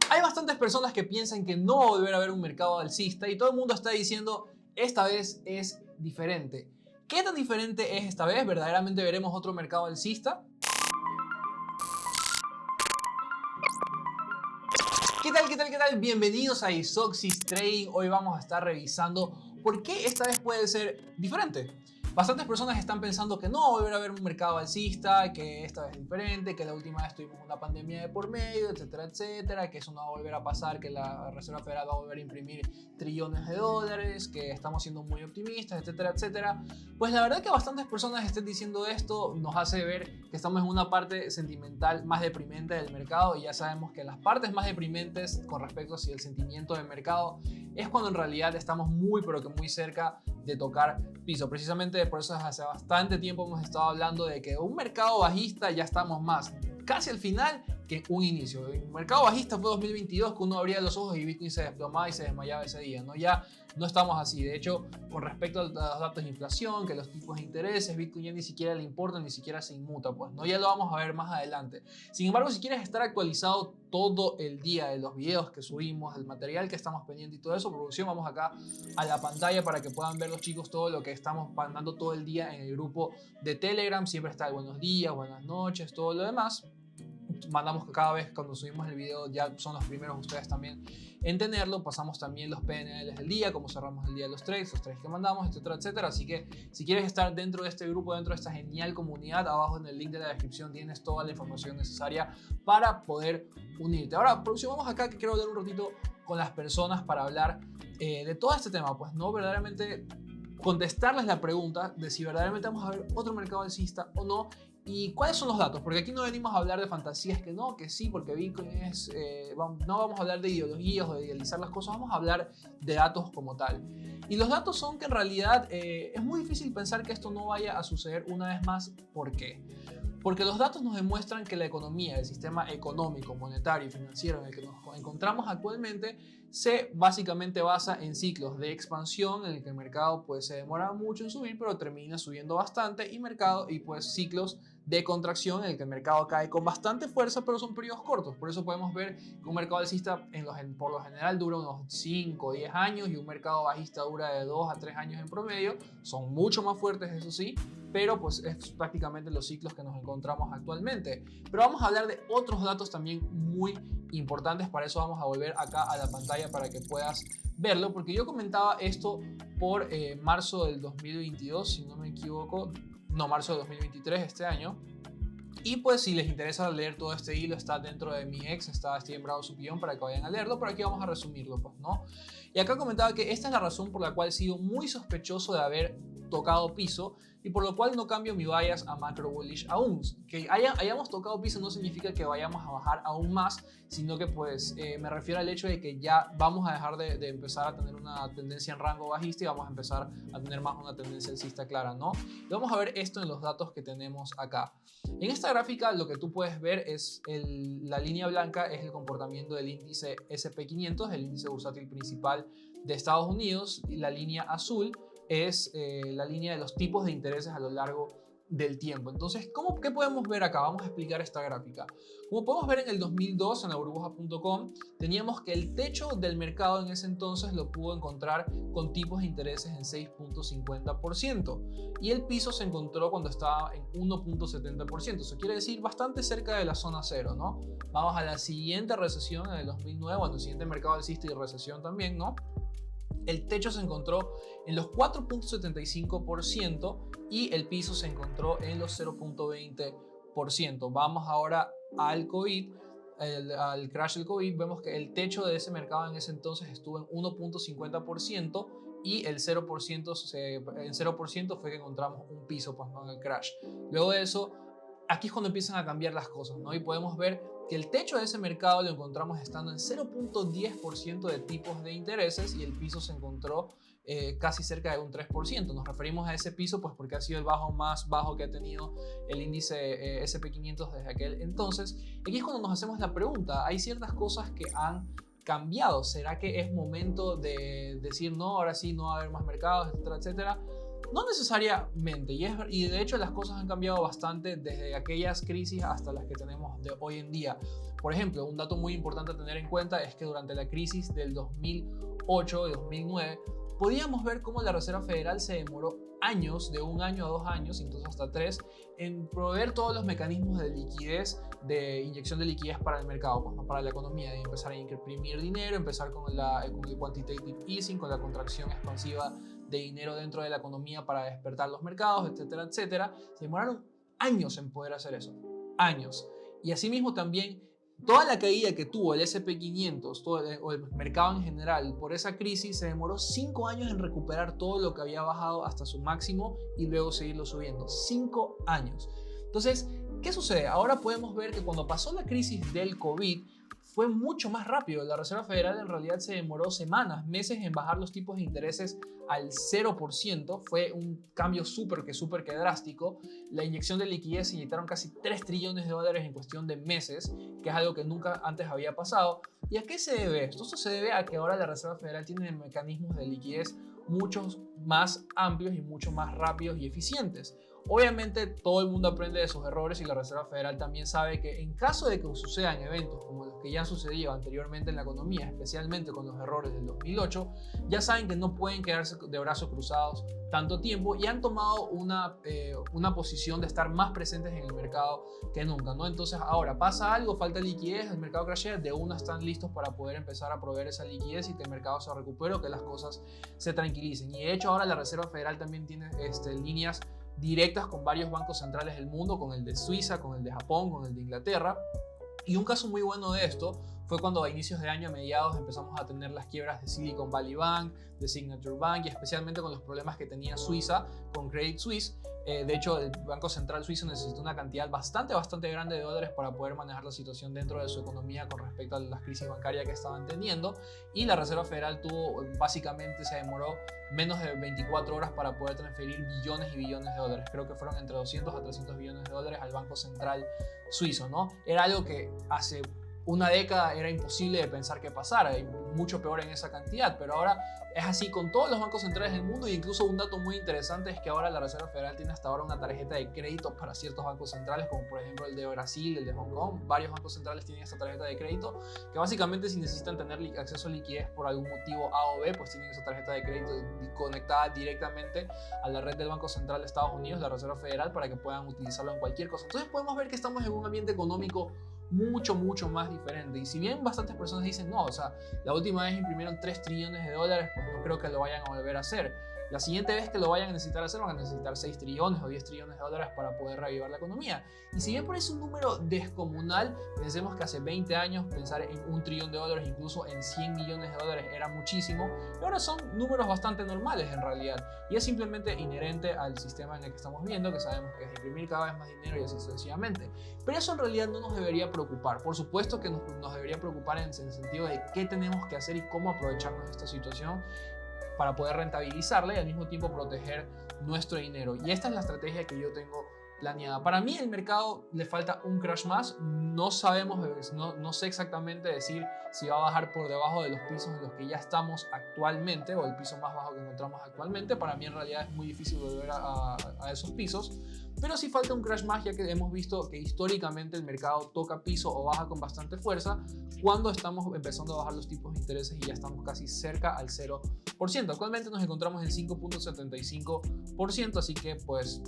Hay bastantes personas que piensan que no va a volver a haber un mercado alcista y todo el mundo está diciendo esta vez es diferente. ¿Qué tan diferente es esta vez? ¿Verdaderamente veremos otro mercado alcista? ¿Qué tal? ¿Qué tal? ¿Qué tal? Bienvenidos a Isoxis Trading. Hoy vamos a estar revisando por qué esta vez puede ser diferente. Bastantes personas están pensando que no va a volver a haber un mercado alcista, que esta vez es diferente, que la última vez tuvimos una pandemia de por medio, etcétera, etcétera, que eso no va a volver a pasar, que la Reserva Federal va a volver a imprimir trillones de dólares, que estamos siendo muy optimistas, etcétera, etcétera. Pues la verdad que bastantes personas estén diciendo esto nos hace ver que estamos en una parte sentimental más deprimente del mercado y ya sabemos que las partes más deprimentes con respecto a si el sentimiento del mercado es cuando en realidad estamos muy pero que muy cerca de tocar piso. Precisamente por eso hace bastante tiempo hemos estado hablando de que un mercado bajista ya estamos más casi al final que un inicio. El mercado bajista fue 2022, que uno abría los ojos y Bitcoin se desplomaba y se desmayaba ese día, ¿no? Ya no estamos así. De hecho, con respecto a los datos de inflación, que los tipos de intereses, Bitcoin ya ni siquiera le importa, ni siquiera se inmuta, pues, ¿no? Ya lo vamos a ver más adelante. Sin embargo, si quieres estar actualizado todo el día de los videos que subimos, el material que estamos pendiente y todo eso, producción, vamos acá a la pantalla para que puedan ver los chicos todo lo que estamos mandando todo el día en el grupo de Telegram. Siempre está el buenos días, buenas noches, todo lo demás. Mandamos que cada vez cuando subimos el video ya son los primeros ustedes también en tenerlo. Pasamos también los PNLs del día, como cerramos el día de los trades que mandamos, etcétera, etcétera. Así que si quieres estar dentro de este grupo, dentro de esta genial comunidad, abajo en el link de la descripción tienes toda la información necesaria para poder unirte. Ahora, producción, vamos acá que quiero hablar un ratito con las personas para hablar de todo este tema, pues no verdaderamente contestarles la pregunta de si verdaderamente vamos a ver otro mercado alcista o no. ¿Y cuáles son los datos? Porque aquí no venimos a hablar de fantasías que no, que sí, porque Bitcoin es... no vamos a hablar de ideologías o de idealizar las cosas, vamos a hablar de datos como tal. Y los datos son que en realidad es muy difícil pensar que esto no vaya a suceder una vez más. ¿Por qué? Porque los datos nos demuestran que la economía, el sistema económico, monetario y financiero en el que nos encontramos actualmente se básicamente basa en ciclos de expansión en el que el mercado pues se demora mucho en subir pero termina subiendo bastante y pues ciclos de contracción en el que el mercado cae con bastante fuerza pero son periodos cortos. Por eso podemos ver que un mercado alcista por lo general dura unos 5 o 10 años y un mercado bajista dura de 2 a 3 años en promedio. Son mucho más fuertes, eso sí, pero pues es prácticamente los ciclos que nos encontramos actualmente. Pero vamos a hablar de otros datos también muy importantes, para eso vamos a volver acá a la pantalla para que puedas verlo, porque yo comentaba esto por marzo del 2022, si no me equivoco, no, marzo del 2023, este año. Y pues si les interesa leer todo este hilo, está dentro de mi ex, está Steven Bravo su guión para que vayan a leerlo, pero aquí vamos a resumirlo, pues, ¿no? Y acá comentaba que esta es la razón por la cual sigo muy sospechoso de haber tocado piso y por lo cual no cambio mi bias a macro bullish aún. Que hayamos tocado piso no significa que vayamos a bajar aún más, sino que pues me refiero al hecho de que ya vamos a dejar de empezar a tener una tendencia en rango bajista y vamos a empezar a tener más una tendencia alcista clara, ¿no? Y vamos a ver esto en los datos que tenemos acá. En esta gráfica lo que tú puedes ver es la línea blanca es el comportamiento del índice SP500, el índice bursátil principal de Estados Unidos, y la línea azul es la línea de los tipos de intereses a lo largo del tiempo. Entonces, ¿qué podemos ver acá? Vamos a explicar esta gráfica. Como podemos ver en el 2002 en la burbuja.com, teníamos que el techo del mercado en ese entonces lo pudo encontrar con tipos de intereses en 6.50% y el piso se encontró cuando estaba en 1.70%. Eso quiere decir bastante cerca de la zona cero, ¿no? Vamos a la siguiente recesión en el 2009, bueno, el siguiente mercado alcista y recesión también, ¿no? El techo se encontró en los 4.75% y el piso se encontró en los 0.20%. Vamos ahora al COVID, al crash del COVID. Vemos que el techo de ese mercado en ese entonces estuvo en 1.50% y el 0%, en 0% fue que encontramos un piso pues, en el crash. Luego de eso, aquí es cuando empiezan a cambiar las cosas, ¿no? Y podemos ver que el techo de ese mercado lo encontramos estando en 0.10% de tipos de intereses y el piso se encontró casi cerca de un 3%. Nos referimos a ese piso pues porque ha sido el bajo más bajo que ha tenido el índice SP500 desde aquel entonces. Aquí es cuando nos hacemos la pregunta, hay ciertas cosas que han cambiado. ¿Será que es momento de decir no, ahora sí no va a haber más mercados, etcétera, etcétera? No necesariamente, y de hecho las cosas han cambiado bastante desde aquellas crisis hasta las que tenemos de hoy en día. Por ejemplo, un dato muy importante a tener en cuenta es que durante la crisis del 2008 y 2009 podíamos ver cómo la Reserva Federal se demoró años, de 1 año a 2 años, incluso hasta 3, en proveer todos los mecanismos de liquidez, de inyección de liquidez para el mercado, pues, ¿no? Para la economía, de empezar a imprimir dinero, empezar con el quantitative easing, con la contracción expansiva de dinero dentro de la economía para despertar los mercados, etcétera, etcétera. Se demoraron años en poder hacer eso, años. Y asimismo también toda la caída que tuvo el S&P 500 o el mercado en general por esa crisis se demoró 5 años en recuperar todo lo que había bajado hasta su máximo y luego seguirlo subiendo. 5 años. Entonces, ¿qué sucede? Ahora podemos ver que cuando pasó la crisis del COVID fue mucho más rápido. La Reserva Federal en realidad se demoró semanas, meses en bajar los tipos de intereses al 0%. Fue un cambio súper que drástico. La inyección de liquidez, se inyectaron casi 3 trillones de dólares en cuestión de meses, que es algo que nunca antes había pasado. ¿Y a qué se debe esto? Esto se debe a que ahora la Reserva Federal tiene mecanismos de liquidez muchos más amplios y mucho más rápidos y eficientes. Obviamente todo el mundo aprende de sus errores y la Reserva Federal también sabe que en caso de que sucedan eventos como los que ya han sucedido anteriormente en la economía, especialmente con los errores del 2008, ya saben que no pueden quedarse de brazos cruzados tanto tiempo y han tomado una posición de estar más presentes en el mercado que nunca, ¿no? Entonces ahora pasa algo, falta liquidez, el mercado crashea, de una están listos para poder empezar a proveer esa liquidez y que el mercado se recupere o que las cosas se tranquilicen. Y de hecho ahora la Reserva Federal también tiene líneas directas con varios bancos centrales del mundo, con el de Suiza, con el de Japón, con el de Inglaterra. Y un caso muy bueno de esto fue cuando a inicios de año, a mediados, empezamos a tener las quiebras de Silicon Valley Bank, de Signature Bank y especialmente con los problemas que tenía Suiza con Credit Suisse. De hecho, el Banco Central Suizo necesitó una cantidad bastante grande de dólares para poder manejar la situación dentro de su economía con respecto a las crisis bancarias que estaban teniendo. Y la Reserva Federal básicamente se demoró menos de 24 horas para poder transferir billones y billones de dólares. Creo que fueron entre 200 a 300 billones de dólares al Banco Central Suizo, ¿no? Era algo que hace una década era imposible de pensar que pasara, y mucho peor en esa cantidad, pero ahora es así con todos los bancos centrales del mundo. Y incluso un dato muy interesante es que ahora la Reserva Federal tiene hasta ahora una tarjeta de crédito para ciertos bancos centrales, como por ejemplo el de Brasil, el de Hong Kong. Varios bancos centrales tienen esta tarjeta de crédito, que básicamente si necesitan tener acceso a liquidez por algún motivo A o B, pues tienen esa tarjeta de crédito conectada directamente a la red del Banco Central de Estados Unidos, la Reserva Federal, para que puedan utilizarlo en cualquier cosa. Entonces podemos ver que estamos en un ambiente económico mucho más diferente. Y si bien bastantes personas dicen, no, o sea, la última vez imprimieron 3 trillones de dólares, pues no creo que lo vayan a volver a hacer. La siguiente vez que lo vayan a necesitar hacer, van a necesitar 6 trillones o 10 trillones de dólares para poder reavivar la economía. Y si bien parece un número descomunal, pensemos que hace 20 años pensar en 1 trillón de dólares, incluso en 100 millones de dólares, era muchísimo. Y ahora son números bastante normales en realidad. Y es simplemente inherente al sistema en el que estamos viendo, que sabemos que es imprimir cada vez más dinero y así sucesivamente. Pero eso en realidad no nos debería preocupar. Por supuesto que nos debería preocupar en el sentido de qué tenemos que hacer y cómo aprovecharnos de esta situación para poder rentabilizarla y al mismo tiempo proteger nuestro dinero. Y esta es la estrategia que yo tengo planeada. Para mí el mercado le falta un crash más. No sabemos, no sé exactamente decir si va a bajar por debajo de los pisos en los que ya estamos actualmente o el piso más bajo que encontramos actualmente. Para mí en realidad es muy difícil volver a esos pisos. Pero sí falta un crash más, ya que hemos visto que históricamente el mercado toca piso o baja con bastante fuerza cuando estamos empezando a bajar los tipos de intereses y ya estamos casi cerca al 0%. Actualmente nos encontramos en 5.75%, así que pues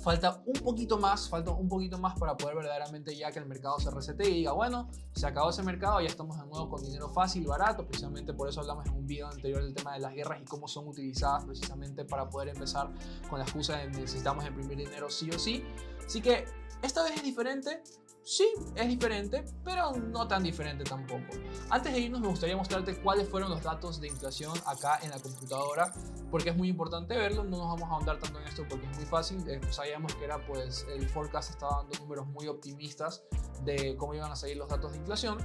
falta un poquito más para poder verdaderamente ya que el mercado se resete y diga, bueno, se acabó ese mercado, ya estamos de nuevo con dinero fácil, barato. Precisamente por eso hablamos en un video anterior del tema de las guerras y cómo son utilizadas precisamente para poder empezar con la excusa de necesitamos imprimir dinero sí o sí. Así que esta vez es diferente. Sí, es diferente, pero no tan diferente tampoco. Antes de irnos me gustaría mostrarte cuáles fueron los datos de inflación acá en la computadora, porque es muy importante verlo. No nos vamos a ahondar tanto en esto porque es muy fácil. Sabíamos que era, pues, el forecast estaba dando números muy optimistas de cómo iban a salir los datos de inflación.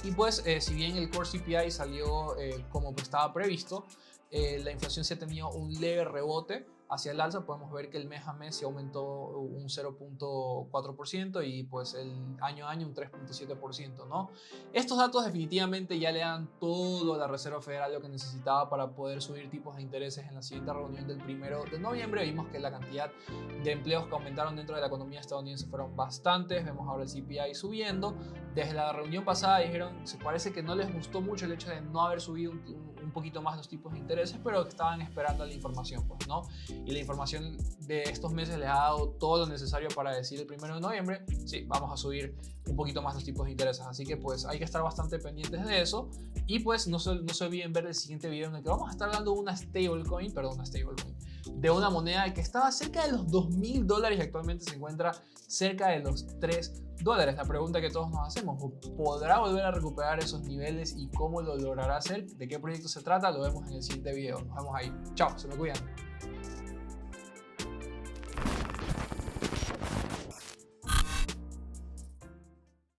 Y pues si bien el Core CPI salió como estaba previsto, la inflación sí ha tenido un leve rebote hacia el alza, podemos ver que el mes a mes se aumentó un 0.4% y pues el año a año un 3.7%, ¿no? Estos datos definitivamente ya le dan todo a la Reserva Federal lo que necesitaba para poder subir tipos de intereses en la siguiente reunión del 1 de noviembre. Vimos que la cantidad de empleos que aumentaron dentro de la economía estadounidense fueron bastantes. Vemos ahora el CPI subiendo. Desde la reunión pasada dijeron, se parece que no les gustó mucho el hecho de no haber subido un poquito más los tipos de intereses, pero que estaban esperando la información, pues, ¿no? Y la información de estos meses les ha dado todo lo necesario para decir el 1 de noviembre, sí, vamos a subir un poquito más los tipos de intereses. Así que pues hay que estar bastante pendientes de eso. Y pues no se olviden ver el siguiente video en el que vamos a estar hablando de una stablecoin, de una moneda que estaba cerca de los $2.000 y actualmente se encuentra cerca de los $3. La pregunta que todos nos hacemos, ¿podrá volver a recuperar esos niveles y cómo lo logrará hacer? ¿De qué proyecto se trata? Lo vemos en el siguiente video. Nos vemos ahí. Chao, se me cuidan.